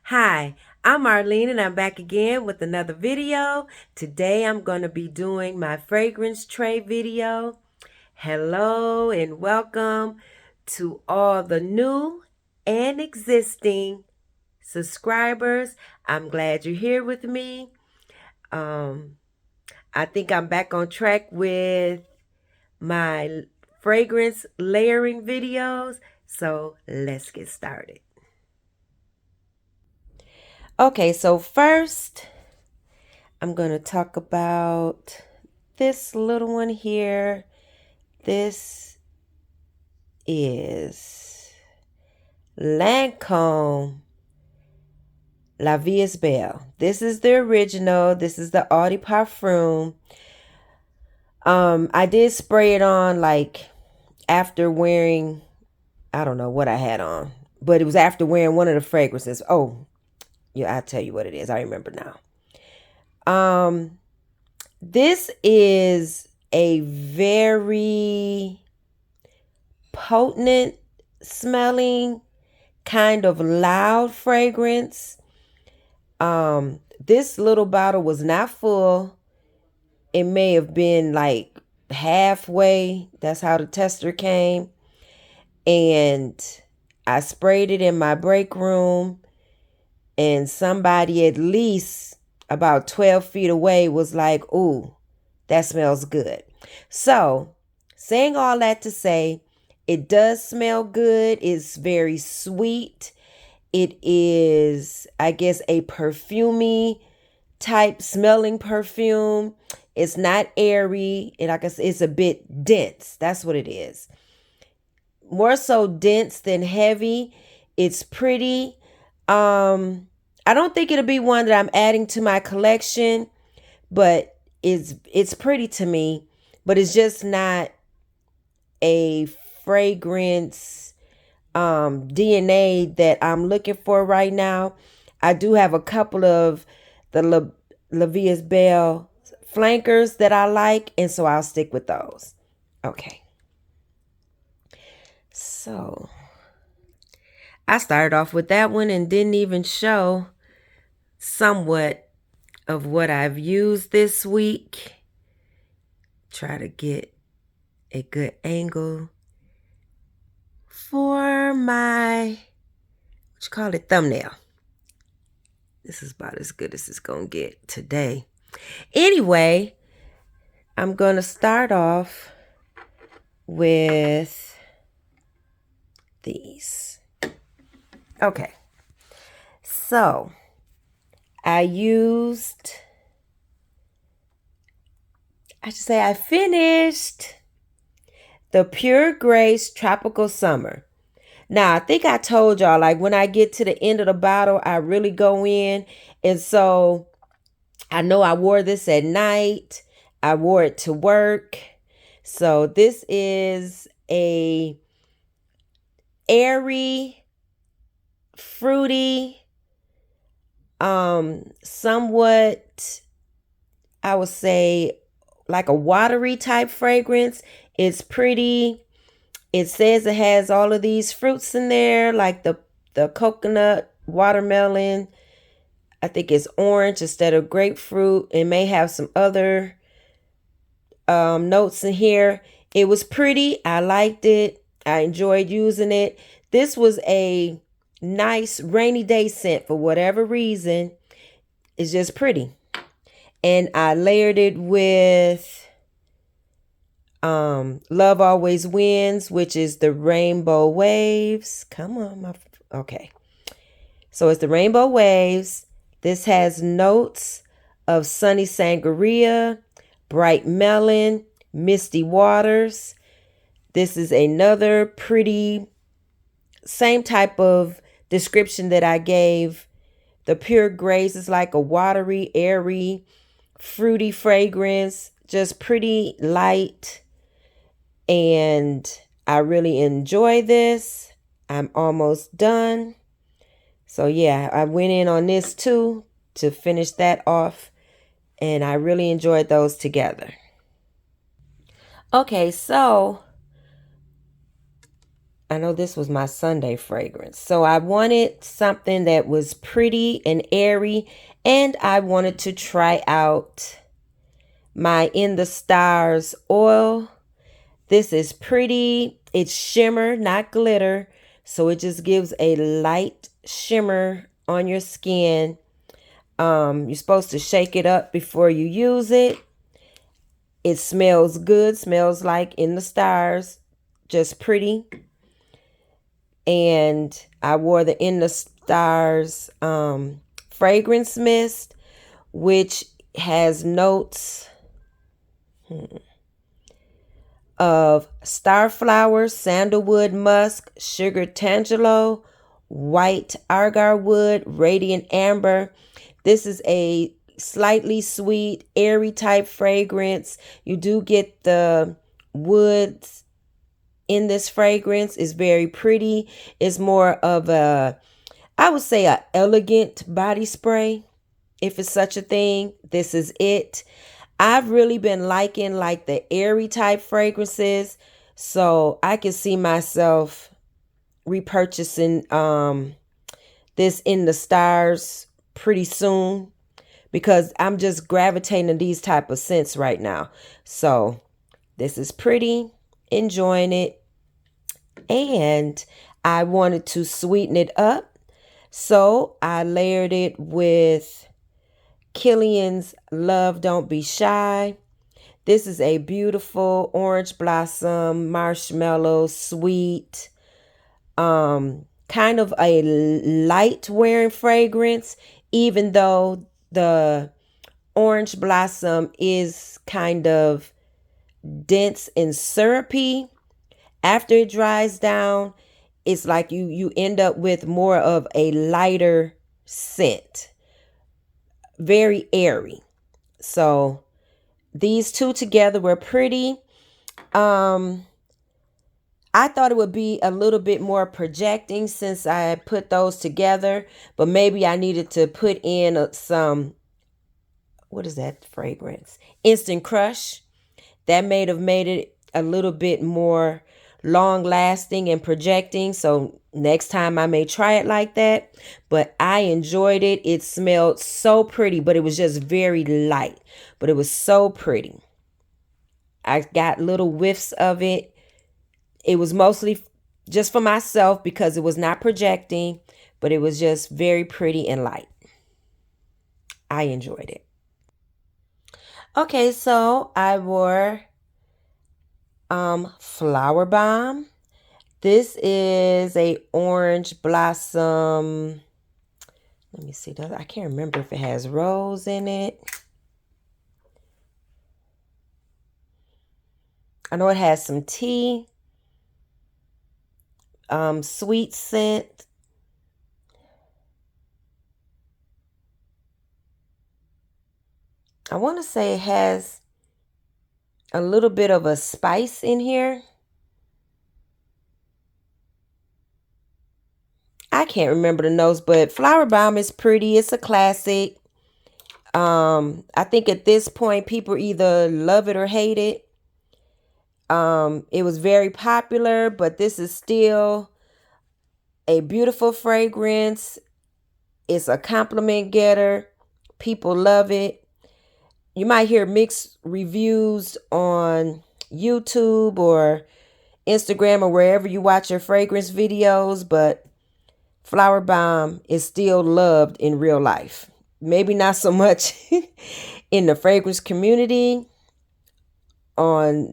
Hi, I'm Arlene and I'm back again with another video. Today I'm going to be doing my fragrance tray video. Hello and welcome to all the new and existing subscribers. I'm glad you're here with me. I think I'm back on track with my fragrance layering videos. So let's get started. Okay, so first I'm going to talk about this little one here. This is Lancome La Vie is Belle. This is the original. This is the Eau de Parfum. I did spray it on like after wearing, I don't know what I had on, but it was after wearing one of the fragrances. Oh, yeah, I'll tell you what it is. I remember now. This is a very potent smelling, kind of loud fragrance. This little bottle was not full. It may have been like halfway. That's how the tester came. And I sprayed it in my break room, and somebody at least about 12 feet away was like, ooh, that smells good. So, saying all that to say, it does smell good. It's very sweet. It is, I guess, a perfumey type smelling perfume. It's not airy. And like I said, it's a bit dense. That's what it is. More so dense than heavy. It's pretty. I don't think it'll be one that I'm adding to my collection, but it's pretty to me, but it's just not a fragrance DNA that I'm looking for right now. I do have a couple of the La Vie is Belle flankers that I like, and so I'll stick with those. Okay. So I started off with that one and didn't even show somewhat of what I've used this week. Try to get a good angle for my, what you call it, thumbnail. This is about as good as it's gonna get today. Anyway, I'm gonna start off with these. Okay, so I finished the Pure Grace Tropical Summer. Now, I think I told y'all, like when I get to the end of the bottle, I really go in. And so I know I wore this at night. I wore it to work. So this is a airy, fruity, somewhat, I would say, like a watery type fragrance. It's pretty. It says it has all of these fruits in there, like the coconut, watermelon. I think it's orange instead of grapefruit. It may have some other notes in here. It was pretty. I liked it. I enjoyed using it. This was a nice rainy day scent for whatever reason. It's just pretty. And I layered it with Love Always Wins, which is the Rainbow Waves. Come on, okay. So it's the Rainbow Waves. This has notes of Sunny Sangria, Bright Melon, Misty Waters. This is another pretty, same type of description that I gave. The Pure Grace is like a watery, airy, fruity fragrance, just pretty light. And I really enjoy this. I'm almost done. So yeah, I went in on this too to finish that off. And I really enjoyed those together. Okay, so I know this was my Sunday fragrance. So I wanted something that was pretty and airy, and I wanted to try out my In the Stars oil. This is pretty. It's shimmer, not glitter. So it just gives a light shimmer on your skin. You're supposed to shake it up before you use it. It smells good, smells like In the Stars, just pretty. And I wore the In the Stars fragrance mist, which has notes of starflower, sandalwood musk, sugar tangelo, white agar wood, radiant amber. This is a slightly sweet, airy type fragrance. You do get the woods in this fragrance. Is very pretty. It's more of a, I would say, a elegant body spray, if it's such a thing. This is it. I've really been liking like the airy type fragrances, so I can see myself repurchasing this In the Stars pretty soon, because I'm just gravitating to these type of scents right now. So this is pretty, enjoying it, and I wanted to sweeten it up, so I layered it with Kilian's Love Don't Be Shy. This is a beautiful orange blossom, marshmallow, sweet, kind of a light wearing fragrance, even though the orange blossom is kind of dense and syrupy. After it dries down, it's like you end up with more of a lighter scent. Very airy. So these two together were pretty. I thought it would be a little bit more projecting since I put those together, but maybe I needed to put in some, what is that fragrance? Instant Crush. That may have made it a little bit more long lasting and projecting. So next time I may try it like that, but I enjoyed it. It smelled so pretty, but it was just very light, but it was so pretty. I got little whiffs of it. It was mostly just for myself because it was not projecting, but it was just very pretty and light. I enjoyed it. Okay, so I wore Flowerbomb. This is a orange blossom. Let me see. I can't remember if it has rose in it. I know it has some tea. Sweet scent. I want to say it has a little bit of a spice in here. I can't remember the notes, but Flowerbomb is pretty. It's a classic. I think at this point, people either love it or hate it. It was very popular, but this is still a beautiful fragrance. It's a compliment getter. People love it. You might hear mixed reviews on YouTube or Instagram or wherever you watch your fragrance videos, but Flowerbomb is still loved in real life. Maybe not so much in the fragrance community on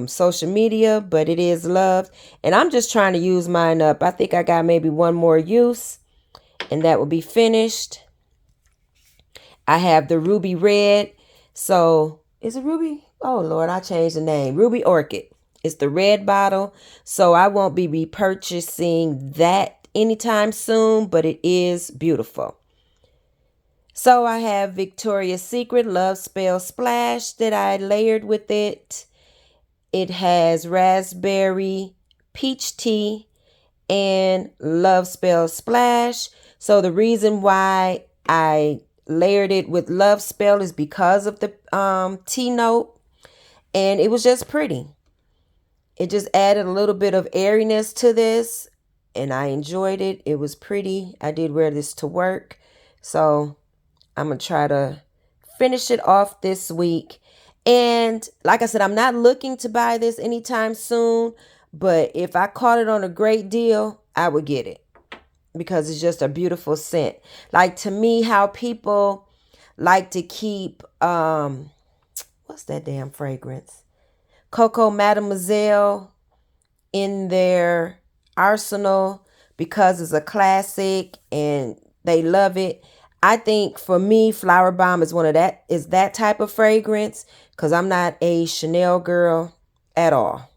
social media, but it is loved. And I'm just trying to use mine up. I think I got maybe one more use, and that will be finished. I have the Ruby Red. So, is it Ruby? Oh, Lord, I changed the name. Ruby Orchid. It's the red bottle. So, I won't be repurchasing that anytime soon, but it is beautiful. So, I have Victoria's Secret Love Spell Splash that I layered with it. It has raspberry, peach tea, and Love Spell Splash. So, the reason why I layered it with Love Spell is because of the tea note, and it was just pretty. It just added a little bit of airiness to this, and I enjoyed it. It was pretty. I did wear this to work, so I'm going to try to finish it off this week. And like I said, I'm not looking to buy this anytime soon, but if I caught it on a great deal, I would get it because it's just a beautiful scent. Like, to me, how people like to keep, what's that damn fragrance? Coco Mademoiselle in their arsenal because it's a classic and they love it. I think for me, Flowerbomb is that type of fragrance because I'm not a Chanel girl at all.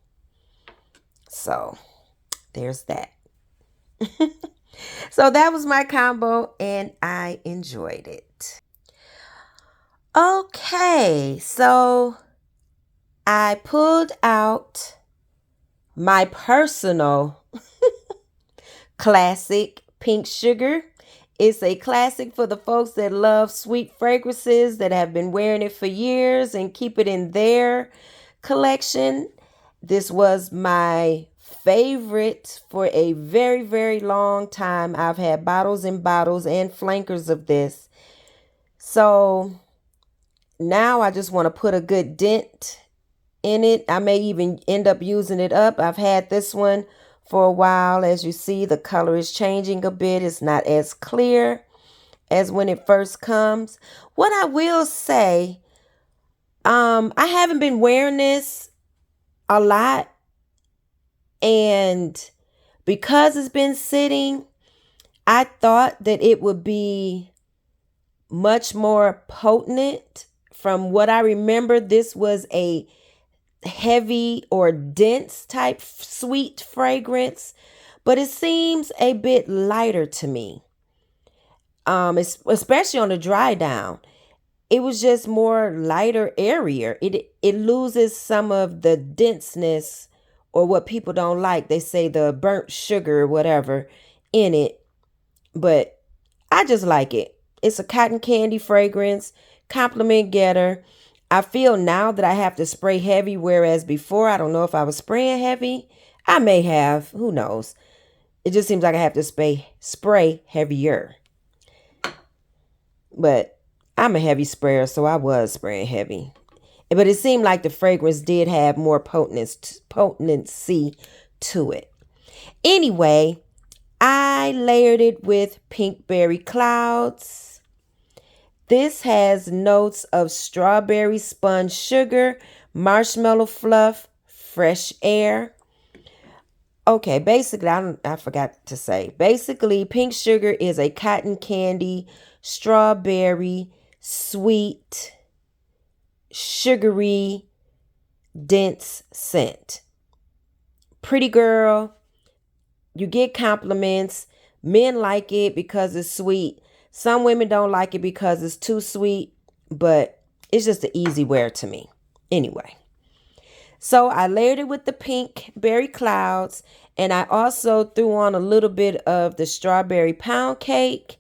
So there's that. So that was my combo and I enjoyed it. Okay, so I pulled out my personal classic Pink Sugar. It's a classic for the folks that love sweet fragrances, that have been wearing it for years and keep it in their collection. This was my favorite for a very, very long time. I've had bottles and bottles and flankers of this. So now I just want to put a good dent in it. I may even end up using it up. I've had this one for a while. As you see, the color is changing a bit. It's not as clear as when it first comes. What I will say, I haven't been wearing this a lot, and because it's been sitting, I thought that it would be much more potent. From what I remember, this was a heavy or dense type sweet fragrance, but it seems a bit lighter to me. Especially on the dry down, it was just more lighter, airier. It loses some of the denseness, or what people don't like. They say the burnt sugar or whatever in it, but I just like it. It's a cotton candy fragrance, compliment getter. I feel now that I have to spray heavy, whereas before, I don't know if I was spraying heavy. I may have, who knows? It just seems like I have to spray heavier. But I'm a heavy sprayer, so I was spraying heavy. But it seemed like the fragrance did have more potency to it. Anyway, I layered it with Pinkberry Clouds. This has notes of strawberry sponge sugar, marshmallow fluff, fresh air. Okay, basically, I forgot to say. Basically, Pink Sugar is a cotton candy, strawberry, sweet, sugary, dense scent. Pretty girl. You get compliments. Men like it because it's sweet. Some women don't like it because it's too sweet, but it's just an easy wear to me. Anyway, so I layered it with the Pinkberry Clouds, and I also threw on a little bit of the strawberry pound cake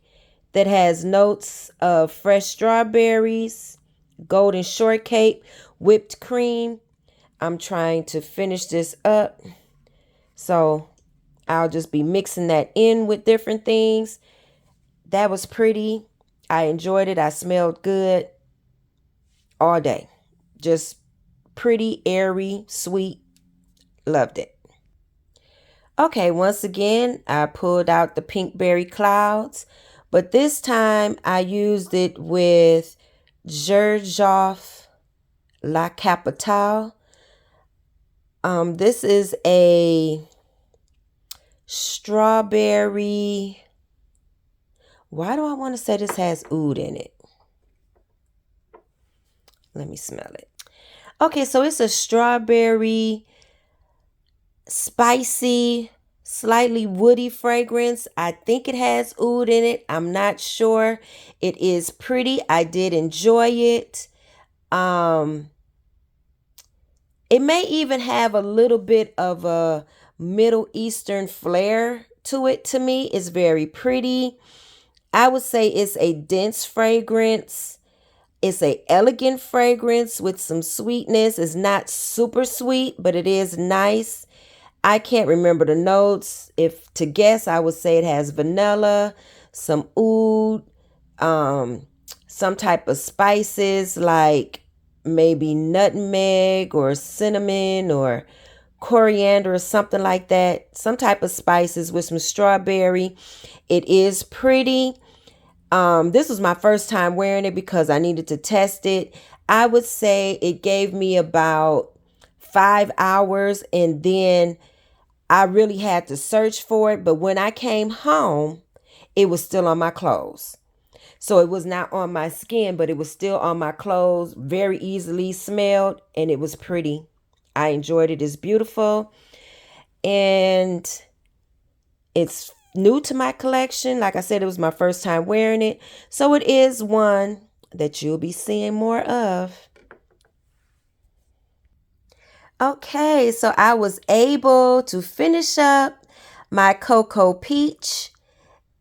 that has notes of fresh strawberries, golden shortcake, whipped cream. I'm trying to finish this up, so I'll just be mixing that in with different things. That was pretty. I enjoyed it. I smelled good all day. Just pretty, airy, sweet. Loved it. Okay, once again, I pulled out the Pinkberry Clouds, but this time I used it with Xerjoff La Capitale. This is a strawberry. Why do I want to say this has oud in it? Let me smell it. Okay, so it's a strawberry, spicy, slightly woody fragrance. I think it has oud in it. I'm not sure. It is pretty. I did enjoy it. It may even have a little bit of a Middle Eastern flair to it. To me, it's very pretty. I would say it's a dense fragrance. It's a elegant fragrance with some sweetness. It's not super sweet, but it is nice. I can't remember the notes. If to guess, I would say it has vanilla, some oud, some type of spices like maybe nutmeg or cinnamon or coriander or something like that. Some type of spices with some strawberry. It is pretty. This was my first time wearing it because I needed to test it. I would say it gave me about 5 hours, and then I really had to search for it. But when I came home, it was still on my clothes. So it was not on my skin, but it was still on my clothes, very easily smelled, and it was pretty. I enjoyed it. It's beautiful. And it's new to my collection. Like I said, it was my first time wearing it. So it is one that you'll be seeing more of. Okay, so I was able to finish up my Coco Peach.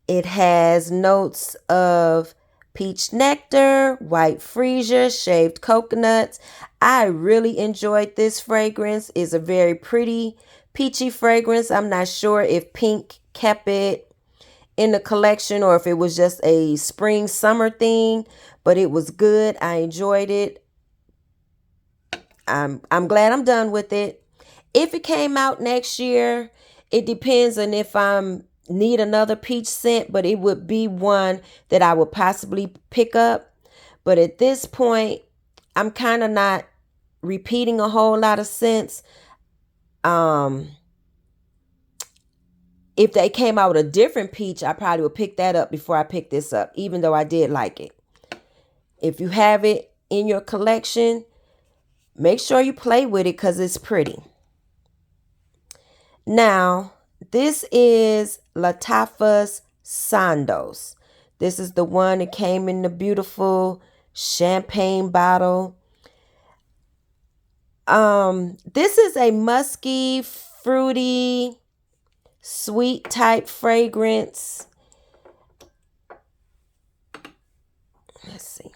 It has notes of peach nectar, white freesia, shaved coconuts. I really enjoyed this fragrance. It's a very pretty peachy fragrance. I'm not sure if Pink kept it in the collection or if it was just a spring summer thing, but it was good. I enjoyed it. I'm glad I'm done with it. If it came out next year, it depends on if I'm need another peach scent, but it would be one that I would possibly pick up. But at this point, I'm kind of not repeating a whole lot of scents. If they came out with a different peach, I probably would pick that up before I pick this up, even though I did like it. If you have it in your collection, make sure you play with it because it's pretty. Now, this is Lattafa Sondos. This is the one that came in the beautiful champagne bottle. This is a musky, fruity, sweet type fragrance. Let's see.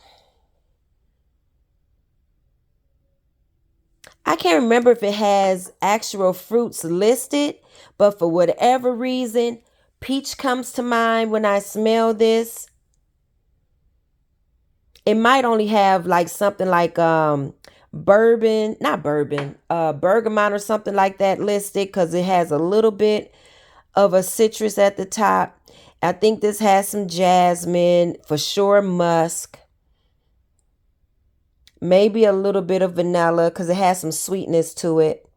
I can't remember if it has actual fruits listed, but for whatever reason, peach comes to mind when I smell this. It might only have like something like bourbon, not bourbon, bergamot or something like that listed because it has a little bit of a citrus at the top. I think this has some jasmine, for sure musk. Maybe a little bit of vanilla because it has some sweetness to it.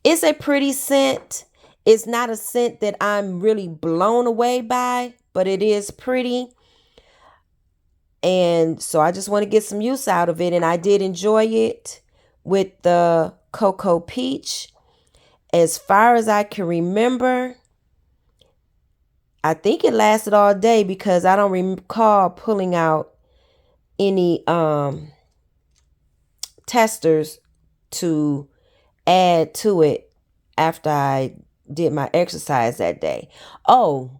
It's a pretty scent. It's not a scent that I'm really blown away by, but it is pretty. And so I just want to get some use out of it. And I did enjoy it with the Coco Peach. As far as I can remember, I think it lasted all day because I don't recall pulling out any testers to add to it after I did my exercise that day. Oh,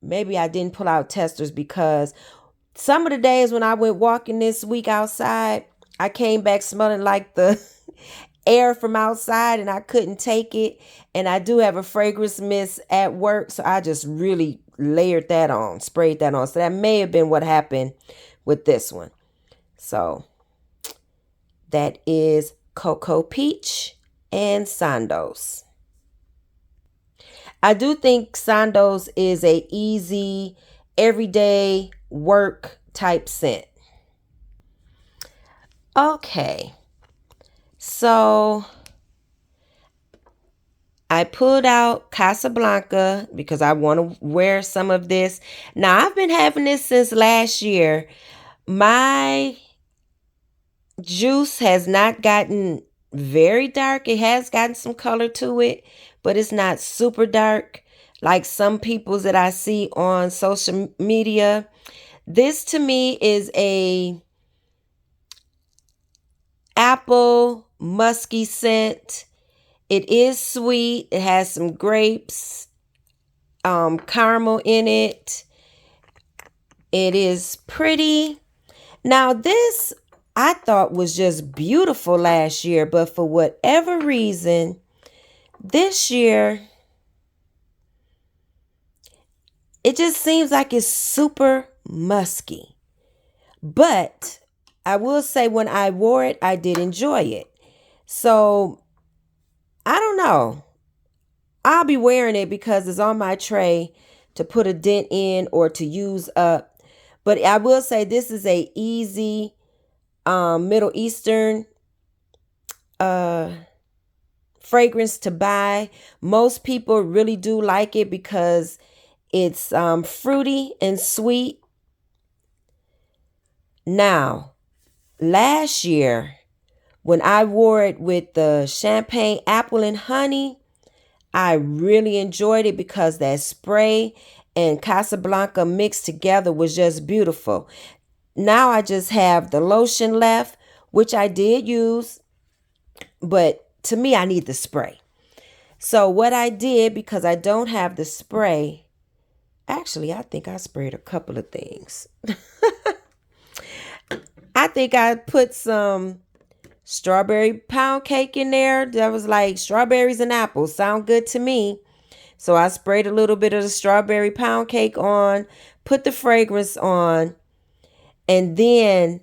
maybe I didn't pull out testers because some of the days when I went walking this week outside, I came back smelling like the air from outside and I couldn't take it. And I do have a fragrance mist at work, so I just really layered that on, sprayed that on. So that may have been what happened with this one. So that is Coco Peach and Sondos. I do think Sondos is a easy, everyday work type scent. Okay, so I pulled out Casablanca because I want to wear some of this. Now, I've been having this since last year. My juice has not gotten very dark. It has gotten some color to it, but it's not super dark like some people's that I see on social media. This to me is a apple musky scent. It is sweet. It has some grapes, caramel in it. It is pretty. Now, this I thought was just beautiful last year, but for whatever reason, this year, it just seems like it's super musky. But I will say when I wore it, I did enjoy it. So, I don't know. I'll be wearing it because it's on my tray to put a dent in or to use up. But I will say this is a easy Middle Eastern fragrance to buy. Most people really do like it because it's fruity and sweet. Now, last year, when I wore it with the champagne apple and honey, I really enjoyed it because that spray and Casablanca mixed together was just beautiful. Now I just have the lotion left, which I did use, but to me, I need the spray. So what I did, because I don't have the spray, actually, I think I sprayed a couple of things. I think I put some strawberry pound cake in there. That was like strawberries and apples. Sound good to me. So I sprayed a little bit of the strawberry pound cake on, put the fragrance on, and then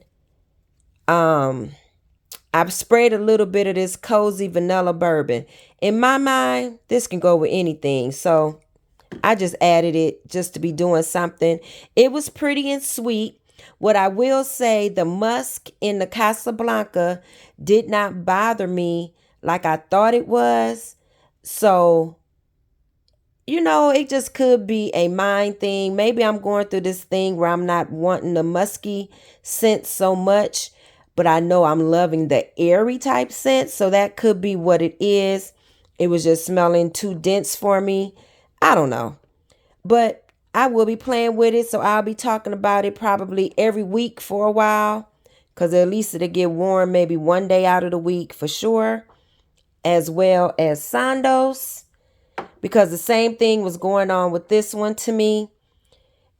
I've sprayed a little bit of this cozy vanilla bourbon. In my mind, this can go with anything. So I just added it just to be doing something. It was pretty and sweet. What I will say, the musk in the Casablanca did not bother me like I thought it was. So, it just could be a mind thing. Maybe I'm going through this thing where I'm not wanting the musky scent so much, but I know I'm loving the airy type scent. So that could be what it is. It was just smelling too dense for me. I don't know. But I will be playing with it, so I'll be talking about it probably every week for a while, because at least it'll get warm maybe one day out of the week for sure, as well as Sondos, because the same thing was going on with this one to me,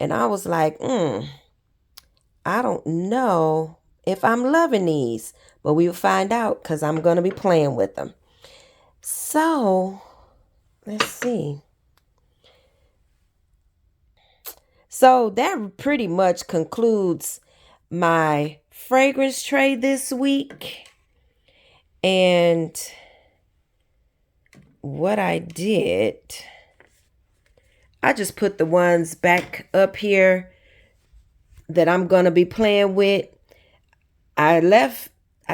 and I was like, I don't know if I'm loving these, but we'll find out because I'm going to be playing with them. So, let's see. So that pretty much concludes my fragrance tray this week. And what I did, I just put the ones back up here that I'm going to be playing with. I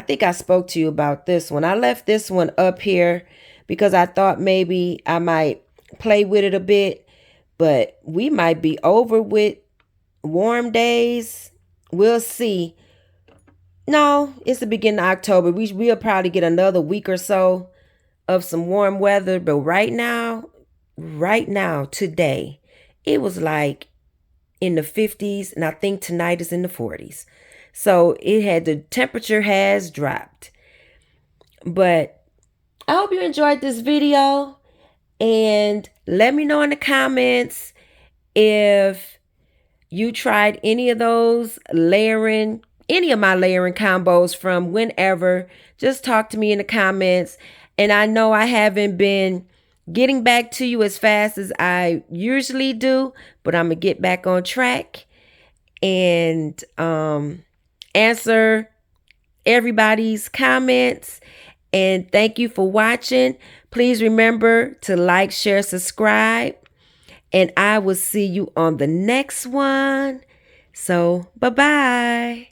think I spoke to you about this one. I left this one up here because I thought maybe I might play with it a bit. But we might be over with warm days. We'll see. No, it's the beginning of October. We'll probably get another week or so of some warm weather. But right now, today, it was like in the 50s. And I think tonight is in the 40s. So the temperature has dropped. But I hope you enjoyed this video. And let me know in the comments if you tried any of my layering combos from whenever. Just talk to me in the comments. And I know I haven't been getting back to you as fast as I usually do, but I'm going to get back on track and answer everybody's comments. And thank you for watching. Please remember to like, share, subscribe. And I will see you on the next one. So, bye-bye.